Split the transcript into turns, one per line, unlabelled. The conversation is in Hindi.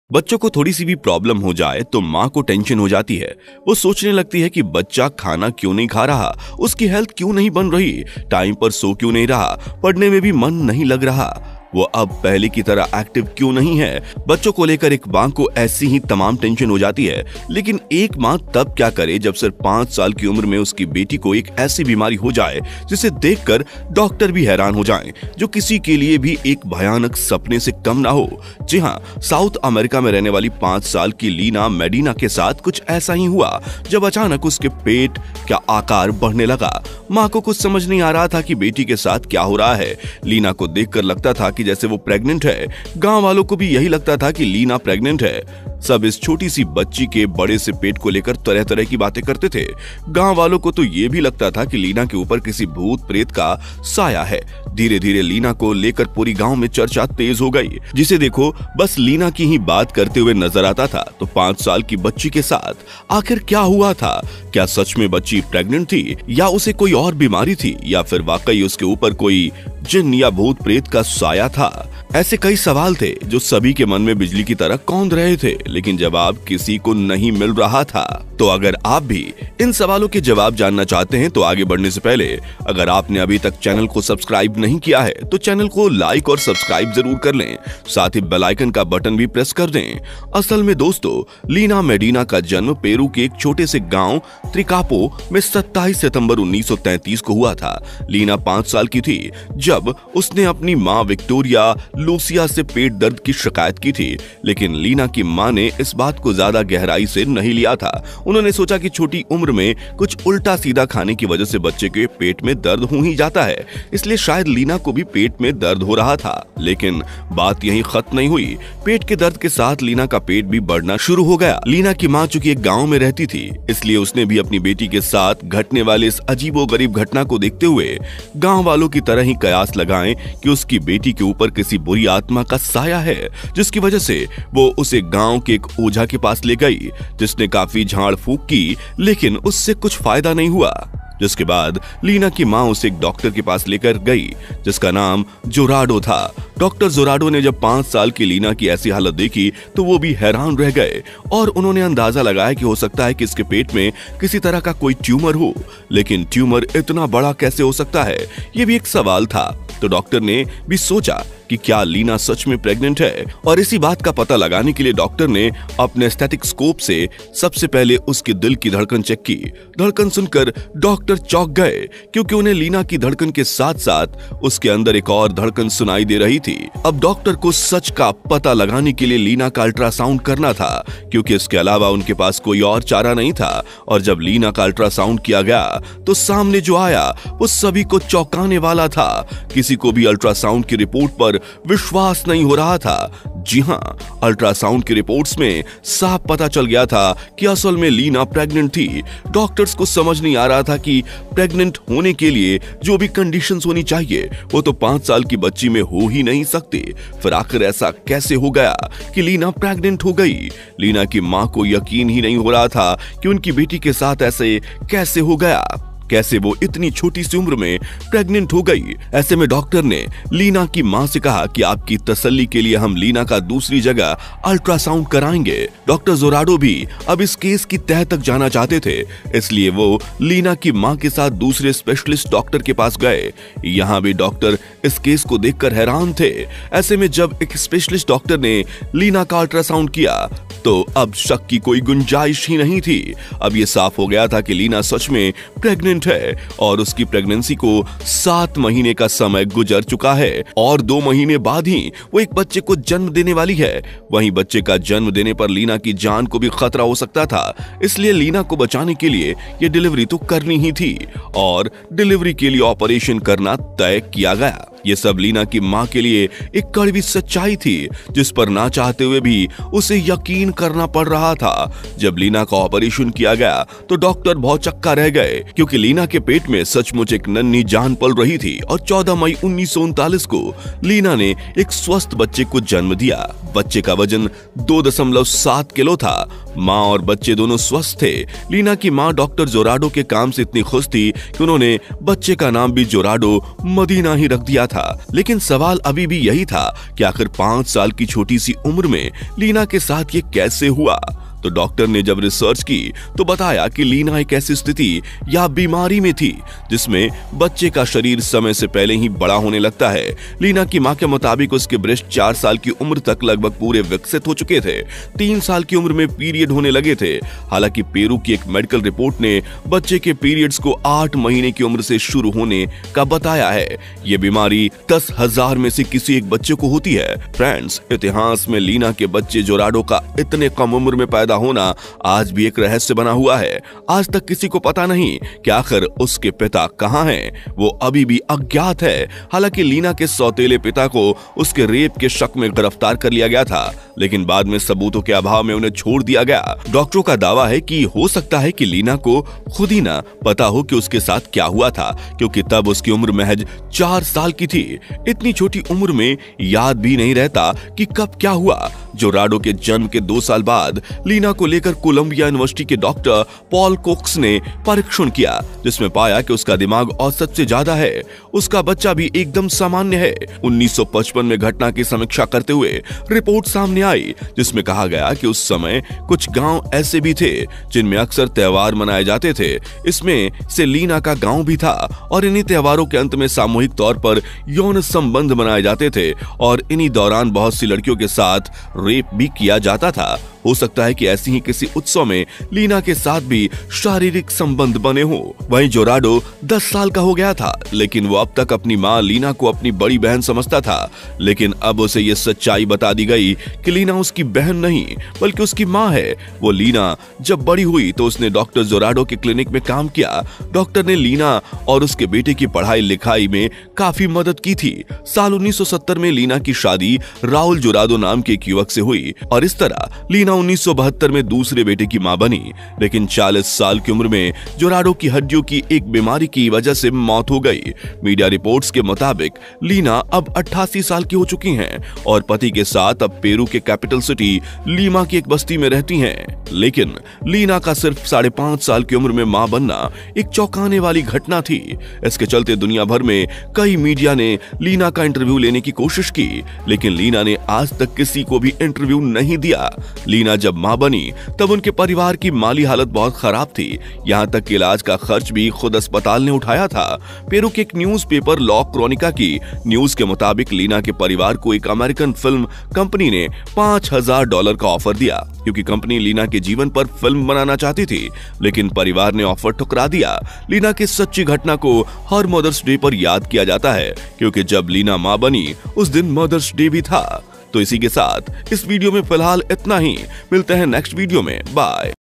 बच्चों को थोड़ी सी भी प्रॉब्लम हो जाए तो माँ को टेंशन हो जाती है। वो सोचने लगती है कि बच्चा खाना क्यों नहीं खा रहा, उसकी हेल्थ क्यों नहीं बन रही, टाइम पर सो क्यों नहीं रहा, पढ़ने में भी मन नहीं लग रहा, वो अब पहले की तरह एक्टिव क्यों नहीं है। बच्चों को लेकर एक माँ को ऐसी ही तमाम टेंशन हो जाती है। लेकिन एक माँ तब क्या करे जब सिर्फ 5 साल की उम्र में उसकी बेटी को एक ऐसी बीमारी हो जाए जिसे देखकर डॉक्टर भी हैरान हो जाएं, जो किसी के लिए भी एक भयानक सपने से कम ना हो। जी हाँ, साउथ अमेरिका में रहने वाली 5 साल की लीना मेडिना के साथ कुछ ऐसा ही हुआ जब अचानक उसके पेट का आकार बढ़ने लगा। माँ को कुछ समझ नहीं आ रहा था कि बेटी के साथ क्या हो रहा है। लीना को देखकर लगता था कि जैसे वो प्रेग्नेंट है। गांव वालों को भी यही लगता था कि लीना प्रेग्नेंट है। सब इस छोटी सी बच्ची के बड़े से पेट को लेकर तरह तरह की बातें करते थे। गांव वालों को तो ये भी लगता था कि लीना के ऊपर किसी भूत प्रेत का साया है। धीरे धीरे लीना को लेकर पूरी गांव में चर्चा तेज हो गई। जिसे देखो बस लीना की ही बात करते हुए नजर आता था। तो 5 साल की बच्ची के साथ आखिर क्या हुआ था? क्या सच में बच्ची प्रेग्नेंट थी, या उसे कोई और बीमारी थी, या फिर वाकई उसके ऊपर कोई जिन या भूत प्रेत का साया था? ऐसे कई सवाल थे जो सभी के मन में बिजली की तरह कौंध रहे थे, लेकिन जवाब किसी को नहीं मिल रहा था। तो अगर आप भी इन सवालों के जवाब जानना चाहते हैं तो आगे बढ़ने से पहले अगर आपने अभी तक चैनल को सब्सक्राइब नहीं किया है तो चैनल को लाइक और सब्सक्राइब जरूर कर लें। साथ ही बेल आइकन का बटन भी प्रेस कर दें। असल में दोस्तों, लीना मेडिना का जन्म पेरू के एक छोटे से गांव त्रिकापो में 27 सितंबर 1933 को हुआ था। लीना 5 साल की थी जब उसने अपनी माँ विक्टोरिया लूसिया से पेट दर्द की शिकायत की थी। लेकिन लीना की माँ ने इस बात को ज्यादा गहराई से नहीं लिया था। उन्होंने सोचा कि छोटी उम्र में कुछ उल्टा सीधा खाने की वजह से बच्चे के पेट में दर्द हो ही जाता है, इसलिए शायद लीना को भी पेट में दर्द हो रहा था। लेकिन बात यहीं खत्म नहीं हुई। पेट के दर्द के साथ लीना का पेट भी बढ़ना शुरू हो गया। लीना की माँ चूंकि एक गाँव में रहती थी, इसलिए उसने भी अपनी बेटी के साथ घटने वाले इस अजीबोगरीब घटना को देखते हुए गाँव वालों की तरह ही कयास लगाए कि उसकी बेटी के ऊपर किसी बुरी आत्मा का साया है, जिसकी वजह से वो उसे गांव के एक ओझा के पास ले गई, जिसने काफी झाड़ फूक की, लेकिन उससे कुछ फायदा नहीं हुआ। जिसके बाद लीना की माँ उसे एक डॉक्टर के पास लेकर गई, जिसका नाम जोराडो था। डॉक्टर जोराडो ने जब 5 साल की लीना की ऐसी हालत देखी तो वो भी हैरान रह गए और उन्होंने अंदाजा लगाया कि हो सकता है कि इसके पेट में किसी तरह का कोई ट्यूमर हो। लेकिन ट्यूमर इतना बड़ा कैसे हो सकता है, ये भी एक सवाल था। तो डॉक्टर ने भी सोचा कि क्या लीना सच में प्रेग्नेंट है, और इसी बात का पता लगाने के लिए डॉक्टर ने अपने स्टेथिस्कोप से सबसे पहले उसके दिल की धड़कन चेक की। धड़कन सुनकर डॉक्टर चौंक गए, क्योंकि उन्हें लीना की धड़कन के साथ साथ उसके अंदर एक और धड़कन सुनाई दे रही थी। अब डॉक्टर को सच का पता लगाने के लिए लीना का अल्ट्रासाउंड करना था, क्योंकि इसके अलावा उनके पास कोई और चारा नहीं था। और जब लीना का अल्ट्रासाउंड किया गया तो सामने जो आया वो सभी को चौंकाने वाला था। किसी को भी अल्ट्रासाउंड की रिपोर्ट पर विश्वास नहीं हो रहा था। जी हाँ, अल्ट्रासाउंड की रिपोर्ट्स में साफ पता चल गया था कि असल में लीना प्रेग्नेंट थी। डॉक्टर्स को समझ नहीं आ रहा था कि प्रेग्नेंट होने के लिए जो भी कंडीशंस होनी चाहिए वो तो 5 साल की बच्ची में हो ही नहीं सकती। फिर आखिर ऐसा कैसे हो गया कि लीना प्रेग्नेंट हो गई? लीना की माँ को यकीन ही नहीं हो रहा था कि उनकी बेटी के साथ ऐसे कैसे हो गया। कैसे वो इतनी छोटी सी उम्र में प्रेग्नेंट हो गई? ऐसे में डॉक्टर ने लीना की मां से कहा कि आपकी तसल्ली के लिए हम लीना का दूसरी जगह अल्ट्रासाउंड कराएंगे। डॉक्टर जोराडो भी अब इस केस की तह तक जाना चाहते थे, इसलिए वो लीना की मां के साथ दूसरे स्पेशलिस्ट डॉक्टर के पास गए। यहाँ भी डॉक्टर इस केस को देखकर हैरान थे। ऐसे में जब एक स्पेशलिस्ट डॉक्टर ने लीना का अल्ट्रासाउंड किया तो अब शक की कोई गुंजाइश ही नहीं थी। अब ये साफ हो गया था कि लीना सच में प्रेग्नेंट है और उसकी प्रेगनेंसी को 7 महीने का समय गुजर चुका है और 2 महीने बाद ही वो एक बच्चे को जन्म देने वाली है। वहीं बच्चे का जन्म देने पर लीना की जान को भी खतरा हो सकता था, इसलिए लीना को बचाने के लिए ये डिलीवरी तो करनी ही थी और डिलीवरी के लिए ऑपरेशन करना तय किया गया। ये सब लीना की मां के लिए एक कड़वी सच्चाई थी, जिस पर ना चाहते हुए भी उसे यकीन करना पड़ रहा था। जब लीना का ऑपरेशन किया गया तो डॉक्टर बहुत चक्का रह गए, क्योंकि लीना के पेट में सचमुच एक नन्ही जान पल रही थी और 14 मई 1939 को लीना ने एक स्वस्थ बच्चे को जन्म दिया। बच्चे का वजन 2.7 किलो था। माँ और बच्चे दोनों स्वस्थ थे। लीना की माँ डॉक्टर जोराडो के काम से इतनी खुश थी कि उन्होंने बच्चे का नाम भी जोराडो मदीना ही रख दिया था। था, लेकिन सवाल अभी भी यही था कि आखिर 5 साल की छोटी सी उम्र में लीना के साथ ये कैसे हुआ। तो डॉक्टर ने जब रिसर्च की तो बताया कि लीना एक ऐसी स्थिति या बीमारी में थी जिसमें बच्चे का शरीर समय से पहले ही बड़ा होने लगता है। लीना की मां के मुताबिक उसके ब्रेस्ट 4 साल की उम्र तक लगभग पूरे विकसित हो चुके थे। 3 साल की उम्र में पीरियड होने लगे थे। हालांकि पेरू की एक मेडिकल रिपोर्ट ने बच्चे के पीरियड्स को 8 महीने की उम्र से शुरू होने का बताया है। ये बीमारी 10,000 में से किसी एक बच्चे को होती है। फ्रेंड्स, इतिहास में लीना के बच्चे जोराडो का इतने कम उम्र में पैदा होना आज भी एक रहस्य बना हुआ है। आज तक किसी को पता नहीं कि आखिर उसके पिता कहां हैं। वो अभी भी अज्ञात है। हालांकि लीना के सौतेले पिता को उसके रेप के शक में गिरफ्तार कर लिया गया था, लेकिन बाद में सबूतों के अभाव में उन्हें छोड़ दिया गया। डॉक्टरों का दावा है कि हो सकता है कि लीना को खुद ही ना पता हो कि उसके साथ क्या हुआ था, क्योंकि तब उसकी उम्र महज 4 साल की थी। इतनी छोटी उम्र में याद भी नहीं रहता कि कब क्या हुआ। जोराडो के जन्म के 2 साल बाद लीना को लेकर कोलंबिया यूनिवर्सिटी के डॉक्टर पॉल कोक्स ने परीक्षण किया, जिसमें पाया कि उसका दिमाग औसत से ज्यादा है। उसका बच्चा भी एकदम सामान्य है। 1955 में घटना की समीक्षा करते हुए रिपोर्ट सामने आई, जिसमें कहा गया कि उस समय कुछ गांव ऐसे भी थे जिनमें अक्सर त्योहार मनाए जाते थे। इसमें से लीना का गांव भी था और इन्हीं त्योहारों के अंत में सामूहिक तौर पर यौन संबंध मनाए जाते थे और इन्हीं दौरान बहुत सी लड़कियों के साथ रेप भी किया जाता था। हो सकता है कि ऐसी ही किसी उत्सव में लीना के साथ भी शारीरिक संबंध बने हो। वहीं जोराडो 10 साल का हो गया था, लेकिन वो अब तक अपनी मां लीना को अपनी बड़ी बहन समझता था। लेकिन अब उसे ये सच्चाई बता दी गई कि लीना उसकी बहन नहीं बल्कि उसकी मां है। वो लीना जब बड़ी हुई तो उसने डॉक्टर जोराडो के क्लिनिक में काम किया। डॉक्टर ने लीना और उसके बेटे की पढ़ाई लिखाई में काफी मदद की थी। साल 1970 में लीना की शादी राउल जोराडो नाम के एक युवक से हुई और इस तरह लीना 1972 में दूसरे बेटे की मां बनी। लेकिन 40 साल की उम्र में जोराडो की हड्डियों की एक बीमारी की वजह से मौत हो गई। मीडिया रिपोर्ट्स के मुताबिक लीना अब 88 साल की हो चुकी हैं और पति के साथ अब पेरू के कैपिटल सिटी लीमा की एक बस्ती में रहती हैं। लेकिन लीना का सिर्फ 5.5 साल की उम्र में मां बनना एक चौंकाने वाली घटना थी। इसके चलते दुनिया भर में कई मीडिया ने लीना का इंटरव्यू लेने की कोशिश की, लेकिन लीना ने आज तक किसी को भी इंटरव्यू नहीं दिया। लीना जब मां बनी तब उनके परिवार की माली हालत बहुत खराब थी। यहां तक कि इलाज का खर्च भी खुद अस्पताल ने उठाया था। पेरू के एक न्यूज़पेपर लॉ क्रोनिका की न्यूज के मुताबिक लीना के परिवार को एक अमेरिकन फिल्म कंपनी ने $5,000 का ऑफर दिया, क्योंकि कंपनी लीना के जीवन पर फिल्म बनाना चाहती थी, लेकिन परिवार ने ऑफर ठुकरा दिया। लीना की सच्ची घटना को हर मदर्स डे पर याद किया जाता है, क्योंकि जब लीना मां बनी उस दिन मदर्स डे भी था। तो इसी के साथ इस वीडियो में फिलहाल इतना ही। मिलते हैं नेक्स्ट वीडियो में। बाय।